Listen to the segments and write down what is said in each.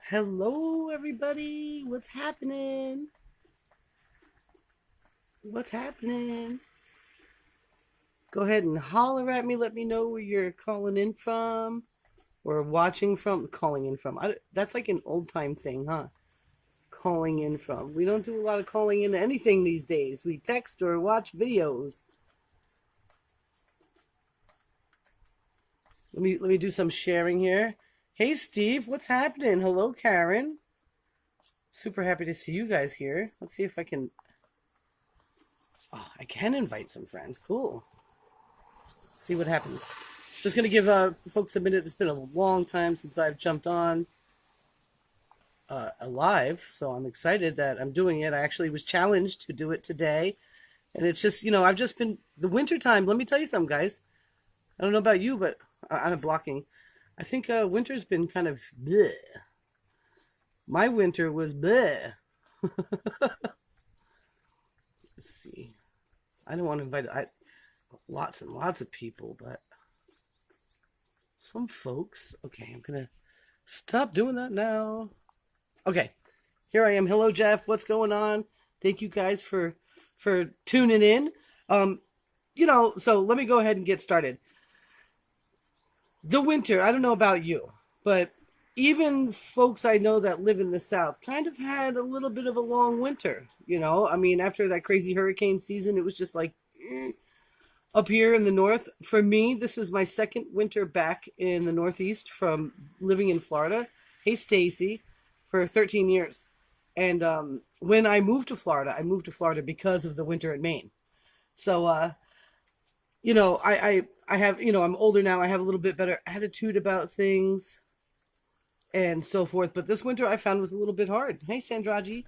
Hello, everybody. What's happening? What's happening? Go ahead and holler at me. Let me know where you're calling in from or watching from. Calling in from. That's like an old time thing, huh? Calling in from. We don't do a lot of calling into anything these days. We text or watch videos. Let me do some sharing here. Hey, Steve. What's happening? Hello, Karen. Super happy to see you guys here. Let's see if I can. Oh, I can invite some friends. Cool. See what happens. Just going to give folks a minute. It's been a long time since I've jumped on live, so I'm excited that I'm doing it. I actually was challenged to do it today, and it's just, I've just been the winter time. Let me tell you something, guys. I don't know about you, but I'm blocking. I think winter's been kind of bleh. My winter was bleh. Let's see. I don't want to invite lots and lots of people, but some folks. Okay, I'm gonna stop doing that now. Okay, here I am. Hello, Jeff. What's going on? Thank you guys for tuning in. So let me go ahead and get started. The winter. I don't know about you, but even folks I know that live in the South kind of had a little bit of a long winter. I mean, after that crazy hurricane season, it was just like. Up here in the north, for me, this was my second winter back in the Northeast from living in Florida. Hey, Stacy, for 13 years. And when I moved to Florida because of the winter in Maine. So, I have, I'm older now. I have a little bit better attitude about things and so forth. But this winter I found was a little bit hard. Hey, Sandraji.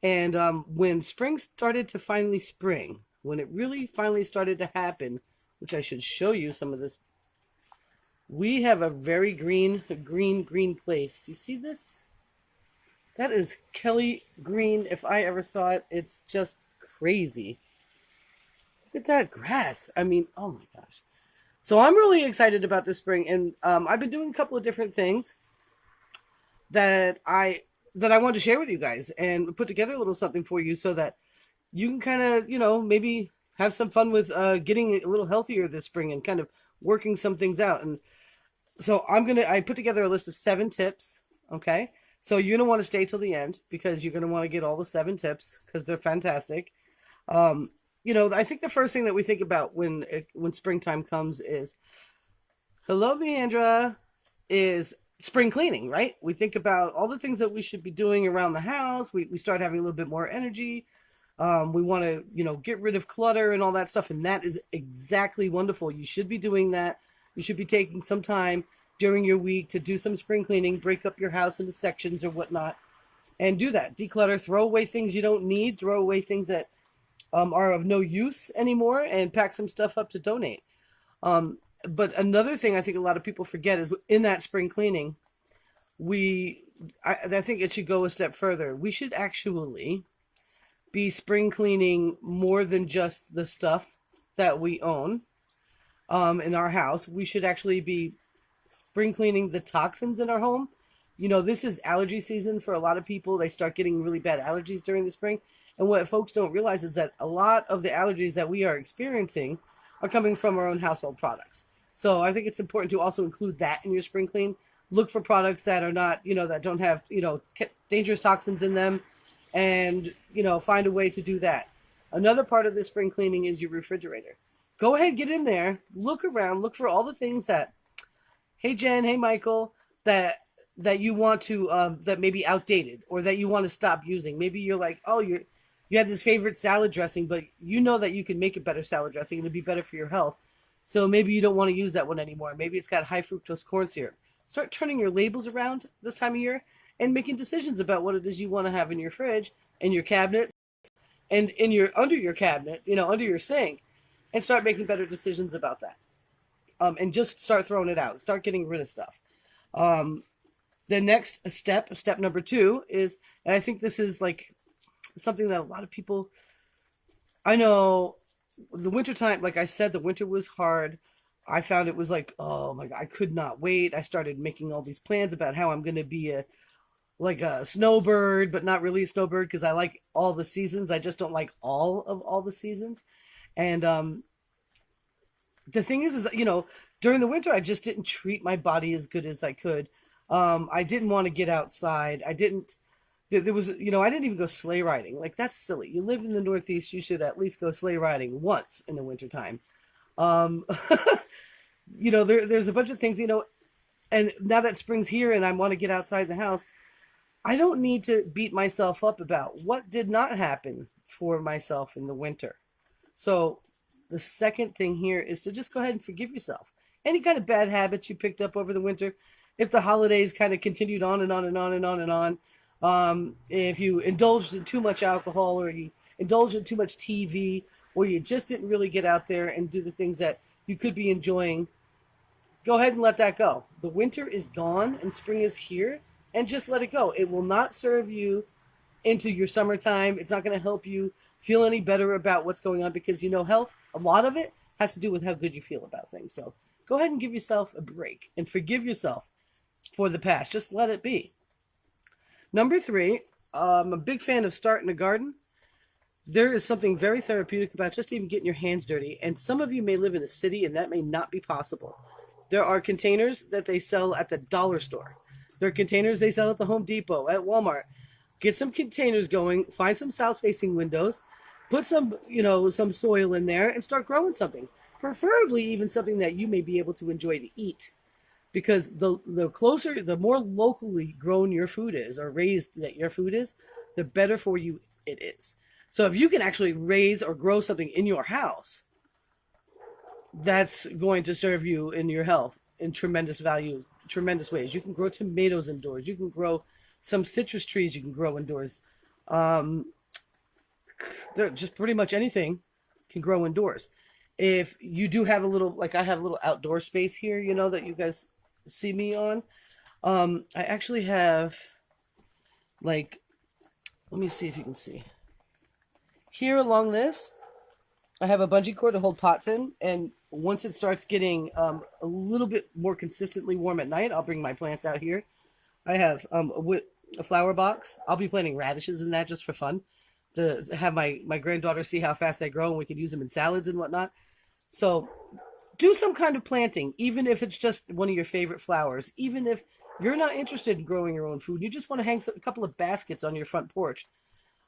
And when spring started to finally spring, when it really finally started to happen, which I should show you some of this, we have a very green place. You see this? That is Kelly green. If I ever saw it, it's just crazy. Look at that grass. I mean, oh my gosh. So I'm really excited about this spring, and I've been doing a couple of different things that I wanted to share with you guys and put together a little something for you so that you can kind of, maybe have some fun with getting a little healthier this spring and kind of working some things out. And so I put together a list of 7 tips. Okay. So you're going to want to stay till the end because you're going to want to get all the 7 tips because they're fantastic. I think the first thing that we think about when springtime comes is, hello, Leandra, is spring cleaning, right? We think about all the things that we should be doing around the house. We start having a little bit more energy. We want to, get rid of clutter and all that stuff. And that is exactly wonderful. You should be doing that. You should be taking some time during your week to do some spring cleaning, break up your house into sections or whatnot, and do that. Declutter, throw away things you don't need, throw away things that are of no use anymore, and pack some stuff up to donate. But another thing I think a lot of people forget is in that spring cleaning, I think it should go a step further. We should actually be spring cleaning more than just the stuff that we own in our house. We should actually be spring cleaning the toxins in our home. This is allergy season for a lot of people. They start getting really bad allergies during the spring. And what folks don't realize is that a lot of the allergies that we are experiencing are coming from our own household products. So I think it's important to also include that in your spring clean. Look for products that are not, that don't have, dangerous toxins in them, and find a way to do that. Another part of the spring cleaning is your refrigerator. Go ahead, get in there, look around, look for all the things that, hey Jen, hey Michael, that you want to that may be outdated or that you want to stop using. Maybe you're like, oh, you have this favorite salad dressing, but you know that you can make a better salad dressing and it'd be better for your health. So maybe you don't want to use that one anymore. Maybe it's got high fructose corn syrup. Start turning your labels around this time of year and making decisions about what it is you want to have in your fridge, in your cabinet, and under your cabinet, under your sink, and start making better decisions about that. And just start throwing it out. Start getting rid of stuff. The next step number 2 is, and I think this is like something that a lot of people, I know the winter time, like I said, the winter was hard. I found it was like, oh my God, I could not wait. I started making all these plans about how I'm going to be like a snowbird, but not really a snowbird because I like all the seasons. I just don't like all the seasons. And the thing is during the winter I just didn't treat my body as good as I could. I didn't want to get outside. I didn't. There was, I didn't even go sleigh riding. Like, that's silly. You live in the Northeast, you should at least go sleigh riding once in the wintertime. Um, there's a bunch of things, and now that spring's here and I want to get outside the house, I don't need to beat myself up about what did not happen for myself in the winter. So the second thing here is to just go ahead and forgive yourself. Any kind of bad habits you picked up over the winter, if the holidays kind of continued on and on and on and on and on, if you indulged in too much alcohol or you indulged in too much TV, or you just didn't really get out there and do the things that you could be enjoying, go ahead and let that go. The winter is gone and spring is here, and just let it go. It will not serve you into your summertime. It's not going to help you feel any better about what's going on because, health, a lot of it has to do with how good you feel about things. So go ahead and give yourself a break and forgive yourself for the past. Just let it be. Number 3, I'm a big fan of starting a garden. There is something very therapeutic about just even getting your hands dirty. And some of you may live in a city and that may not be possible. There are containers that they sell at the dollar store. There are containers they sell at the Home Depot, at Walmart. Get some containers going, find some south-facing windows, put some soil in there and start growing something. Preferably even something that you may be able to enjoy to eat. Because the more locally grown your food is, or raised that your food is, the better for you it is. So if you can actually raise or grow something in your house, that's going to serve you in your health in tremendous ways. You can grow tomatoes indoors. You can grow some citrus trees you can grow indoors. Just pretty much anything can grow indoors. If you do have a little, like I have a little outdoor space here, that you guys see me on. I actually have, let me see if you can see. Here along this, I have a bungee cord to hold pots in, and once it starts getting a little bit more consistently warm at night, I'll bring my plants out here. I have a flower box. I'll be planting radishes in that just for fun, to have my granddaughter see how fast they grow, and we can use them in salads and whatnot. So do some kind of planting, even if it's just one of your favorite flowers. Even if you're not interested in growing your own food, you just want to hang a couple of baskets on your front porch.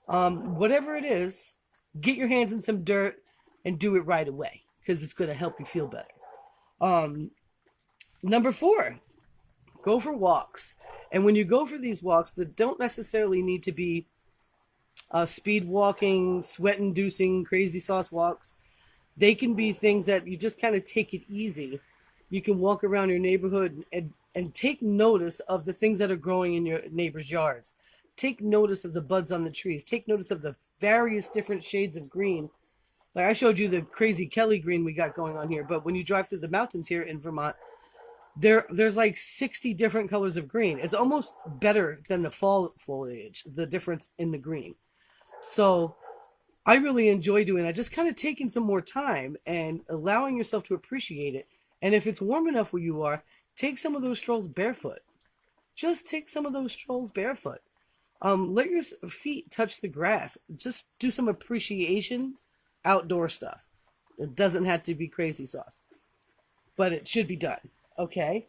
Whatever it is, get your hands in some dirt and do it right away, because it's going to help you feel better. Number 4, go for walks. And when you go for these walks, that don't necessarily need to be speed walking, sweat-inducing, crazy sauce walks. They can be things that you just kind of take it easy. You can walk around your neighborhood and take notice of the things that are growing in your neighbors' yards. Take notice of the buds on the trees. Take notice of the various different shades of green. Like I showed you the crazy Kelly green we got going on here, but when you drive through the mountains here in Vermont, there's like 60 different colors of green. It's almost better than the fall foliage, the difference in the green. So I really enjoy doing that, just kind of taking some more time and allowing yourself to appreciate it. And if it's warm enough where you are, take some of those strolls barefoot. Just take some of those strolls barefoot. Let your feet touch the grass. Just do some appreciation outdoor stuff. It doesn't have to be crazy sauce, but it should be done. Okay.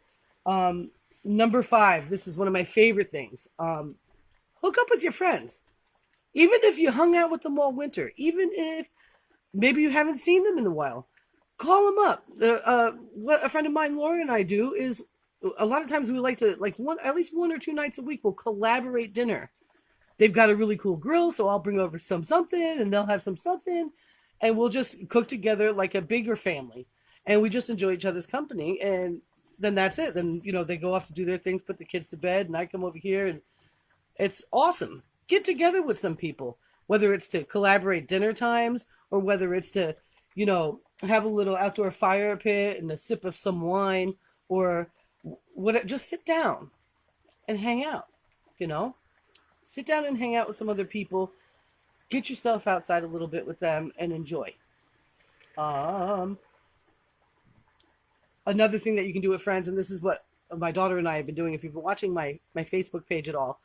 Number 5, this is one of my favorite things. Hook up with your friends. Even if you hung out with them all winter, even if maybe you haven't seen them in a while, call them up. What a friend of mine, Laura, and I do is a lot of times we like to, at least 1 or 2 nights a week, we'll collaborate dinner. They've got a really cool grill, so I'll bring over something, and they'll have something, and we'll just cook together like a bigger family. And we just enjoy each other's company, and then that's it. Then, they go off to do their things, put the kids to bed, and I come over here, and it's awesome. Get together with some people, whether it's to collaborate dinner times, or whether it's to, have a little outdoor fire pit and a sip of some wine, or what. Just sit down and hang out, Sit down and hang out with some other people. Get yourself outside a little bit with them and enjoy. Another thing that you can do with friends, and this is what my daughter and I have been doing, if you've been watching my Facebook page at all,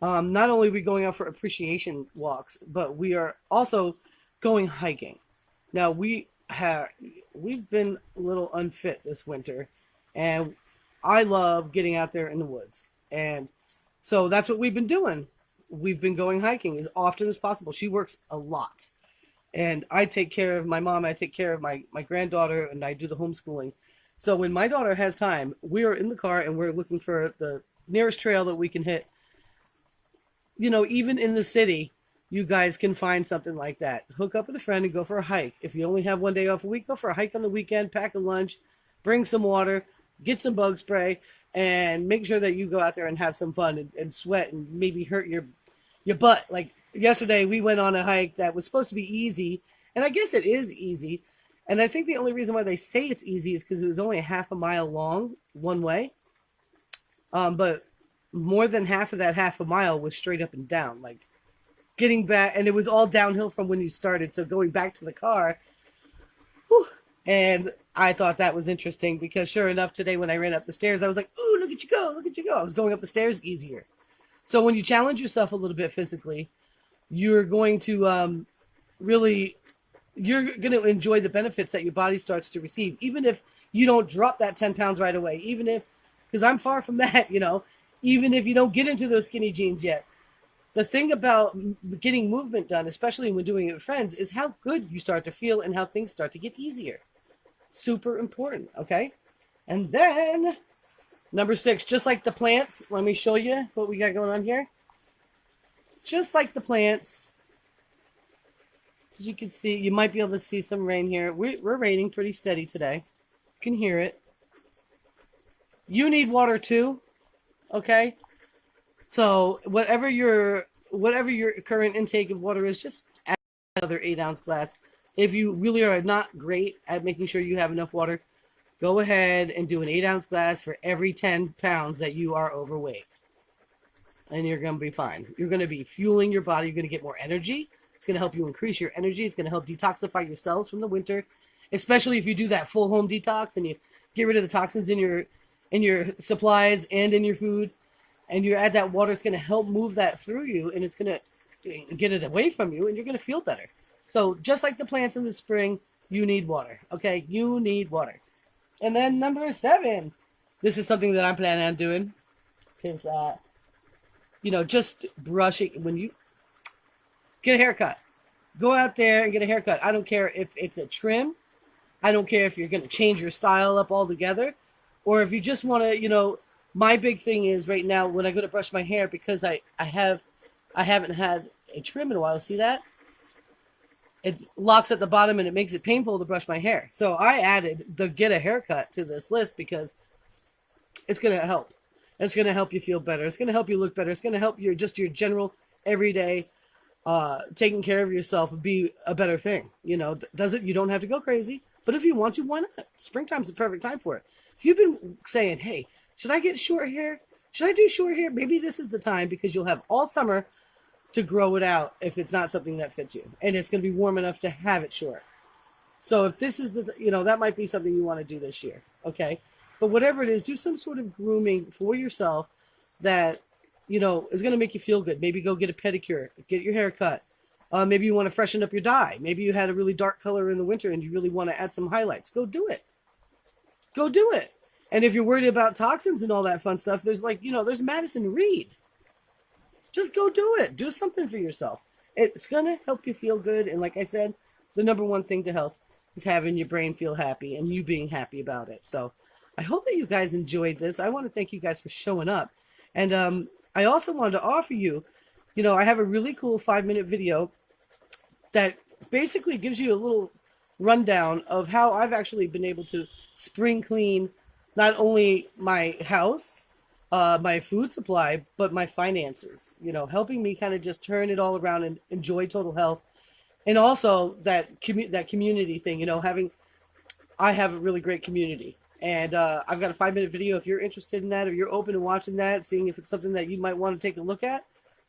Not only are we going out for appreciation walks, but we are also going hiking. Now we've been a little unfit this winter, and I love getting out there in the woods. And so that's what we've been doing. We've been going hiking as often as possible. She works a lot. And I take care of my mom, I take care of my granddaughter, and I do the homeschooling. So when my daughter has time, we are in the car and we're looking for the nearest trail that we can hit. You know, even in the city, you guys can find something like that. Hook up with a friend and go for a hike. If you only have one day off a week, go for a hike on the weekend, pack a lunch, bring some water, get some bug spray, and make sure that you go out there and have some fun and sweat and maybe hurt your butt. Like yesterday, we went on a hike that was supposed to be easy, and I guess it is easy. And I think the only reason why they say it's easy is because it was only a half a mile long one way. But more than half of that half a mile was straight up and down, like getting back, and it was all downhill from when you started. So going back to the car, whew, and I thought that was interesting because sure enough, today when I ran up the stairs, I was like, "Ooh, look at you go! Look at you go!" I was going up the stairs easier. So when you challenge yourself a little bit physically, you're going to really, you're going to enjoy the benefits that your body starts to receive, even if you don't drop that 10 pounds right away, even if, because I'm far from that, you know, even if you don't get into those skinny jeans yet. The thing about getting movement done, especially when doing it with friends, is how good you start to feel and how things start to get easier. Super important, okay? And then number 6, just like the plants, let me show you what we got going on here. Just like the plants, as you can see, you might be able to see some rain here. We're raining pretty steady today. You can hear it. You need water too, okay? So whatever your current intake of water is, just add another 8-ounce glass. If you really are not great at making sure you have enough water, go ahead and do an 8-ounce glass for every 10 pounds that you are overweight. And you're going to be fine. You're going to be fueling your body. You're going to get more energy. It's going to help you increase your energy. It's going to help detoxify your cells from the winter, especially if you do that full home detox and you get rid of the toxins in your supplies and in your food, and you add that water. It's going to help move that through you, and it's going to get it away from you, and you're going to feel better. So just like the plants in the spring, you need water. Okay, you need water. And then number 7, this is something that I'm planning on doing, because just brushing when you get a haircut. Go out there and get a haircut. I don't care if it's a trim. I don't care if you're going to change your style up altogether, or if you just want to, my big thing is right now when I go to brush my hair, because I haven't had a trim in a while. See that? It locks at the bottom and it makes it painful to brush my hair. So I added the get a haircut to this list because it's going to help. It's going to help you feel better. It's going to help you look better. It's going to help your general everyday taking care of yourself be a better thing. You don't have to go crazy, but if you want to, why not? Springtime's the perfect time for it. If you've been saying, hey, should I get short hair? Should I do short hair? Maybe this is the time, because you'll have all summer to grow it out if it's not something that fits you. And it's going to be warm enough to have it short. So if this is that might be something you want to do this year. Okay. But whatever it is, do some sort of grooming for yourself that, is going to make you feel good. Maybe go get a pedicure, get your hair cut. Maybe you want to freshen up your dye. Maybe you had a really dark color in the winter and you really want to add some highlights. Go do it. Go do it. And if you're worried about toxins and all that fun stuff, there's there's Madison Reed. Just go do it. Do something for yourself. It's going to help you feel good. And like I said, the number one thing to health is having your brain feel happy and you being happy about it. So I hope that you guys enjoyed this. I want to thank you guys for showing up. And I also wanted to offer you, I have a really cool 5-minute video that basically gives you a little rundown of how I've actually been able to spring clean not only my house, my food supply, but my finances, helping me kind of just turn it all around and enjoy total health. And also that community thing, I have a really great community. And I've got a 5-minute video. If you're interested in that, or you're open to watching that, seeing if it's something that you might want to take a look at,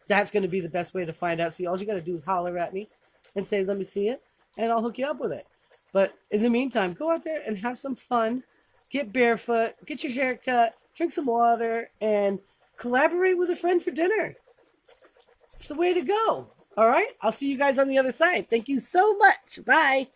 that's going to be the best way to find out. So all you got to do is holler at me and say, let me see it, and I'll hook you up with it. But in the meantime, go out there and have some fun. Get barefoot, get your hair cut, drink some water, and collaborate with a friend for dinner. It's the way to go. All right. I'll see you guys on the other side. Thank you so much. Bye.